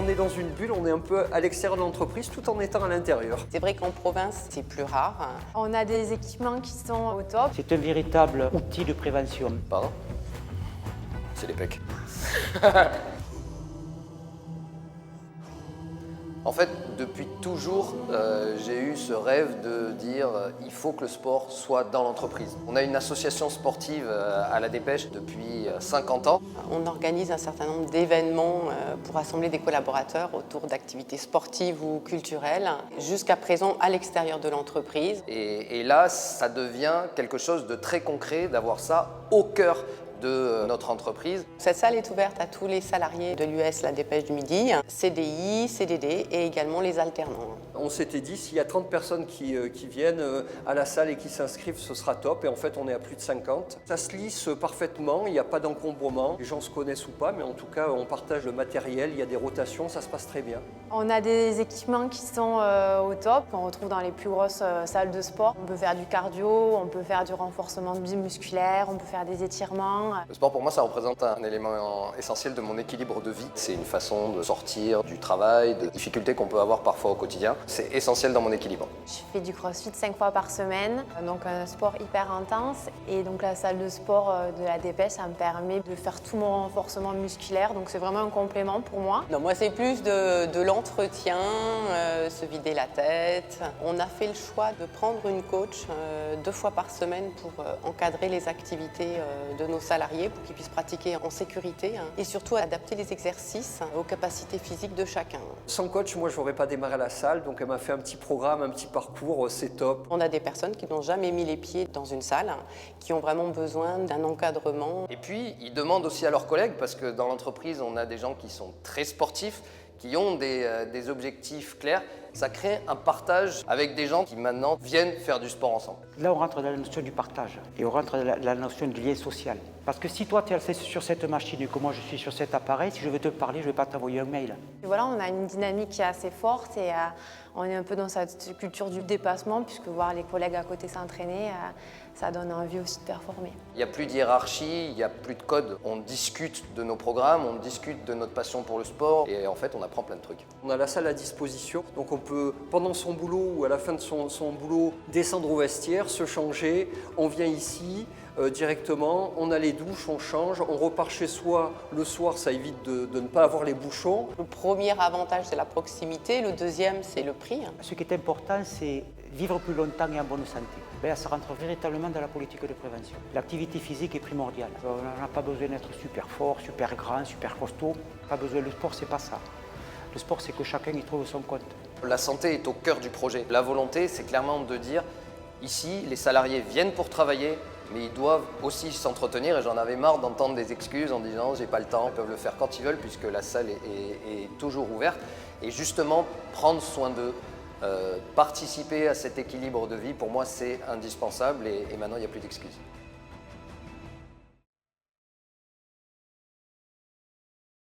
on est dans une bulle, on est un peu à l'extérieur de l'entreprise tout en étant à l'intérieur. C'est vrai qu'en province, c'est plus rare. On a des équipements qui sont au top. C'est un véritable outil de prévention. Pardon? C'est les pecs. En fait, depuis toujours, j'ai eu ce rêve de dire il faut que le sport soit dans l'entreprise. On a une association sportive à la Dépêche depuis 50 ans. On organise un certain nombre d'événements pour rassembler des collaborateurs autour d'activités sportives ou culturelles, jusqu'à présent à l'extérieur de l'entreprise. Et là, ça devient quelque chose de très concret d'avoir ça au cœur de notre entreprise. Cette salle est ouverte à tous les salariés de l'US La Dépêche du Midi, CDI, CDD et également les alternants. On s'était dit, s'il y a 30 personnes qui viennent à la salle et qui s'inscrivent, ce sera top. Et en fait, on est à plus de 50. Ça se lisse parfaitement, il n'y a pas d'encombrement. Les gens se connaissent ou pas, mais en tout cas, on partage le matériel, il y a des rotations, ça se passe très bien. On a des équipements qui sont au top, qu'on retrouve dans les plus grosses salles de sport. On peut faire du cardio, on peut faire du renforcement musculaire, on peut faire des étirements. Le sport, pour moi, ça représente un élément essentiel de mon équilibre de vie. C'est une façon de sortir du travail, des difficultés qu'on peut avoir parfois au quotidien. C'est essentiel dans mon équilibre. Je fais du crossfit 5 fois par semaine, donc un sport hyper intense. Et donc la salle de sport de la Dépêche, ça me permet de faire tout mon renforcement musculaire. Donc c'est vraiment un complément pour moi. Non, moi, c'est plus de l'entretien, se vider la tête. On a fait le choix de prendre une coach 2 fois par semaine pour encadrer les activités de nos salariés pour qu'ils puissent pratiquer en sécurité et surtout adapter les exercices aux capacités physiques de chacun. Sans coach, moi, je n'aurais pas démarré la salle, donc elle m'a fait un petit programme, un petit parcours, c'est top. On a des personnes qui n'ont jamais mis les pieds dans une salle, qui ont vraiment besoin d'un encadrement. Et puis, ils demandent aussi à leurs collègues, parce que dans l'entreprise, on a des gens qui sont très sportifs, qui ont des objectifs clairs. Ça crée un partage avec des gens qui maintenant viennent faire du sport ensemble. Là, on rentre dans la notion du partage et on rentre dans la notion du lien social. Parce que si toi, tu es sur cette machine et que moi, je suis sur cet appareil, si je veux te parler, je ne vais pas t'envoyer un mail. Et voilà, on a une dynamique qui est assez forte et on est un peu dans cette culture du dépassement, puisque voir les collègues à côté s'entraîner, ça donne envie aussi de performer. Il n'y a plus d'hiérarchie, il n'y a plus de code. On discute de nos programmes, on discute de notre passion pour le sport et en fait, on apprend plein de trucs. On a la salle à disposition, donc on peut, pendant son boulot ou à la fin de son boulot, descendre au vestiaire, se changer. On vient ici directement, on a les douches, on change, on repart chez soi le soir, ça évite de ne pas avoir les bouchons. Le premier avantage, c'est la proximité. Le deuxième, c'est le prix. Ce qui est important, c'est vivre plus longtemps et en bonne santé. Ben, ça rentre véritablement dans la politique de prévention. L'activité physique est primordiale. On n'a pas besoin d'être super fort, super grand, super costaud. Pas besoin. Le sport, c'est pas ça. Le sport, c'est que chacun y trouve son compte. La santé est au cœur du projet. La volonté, c'est clairement de dire, ici, les salariés viennent pour travailler, mais ils doivent aussi s'entretenir. Et j'en avais marre d'entendre des excuses en disant « j'ai pas le temps ». Ils peuvent le faire quand ils veulent puisque la salle est toujours ouverte. Et justement, prendre soin d'eux, participer à cet équilibre de vie, pour moi, c'est indispensable et maintenant, il n'y a plus d'excuses.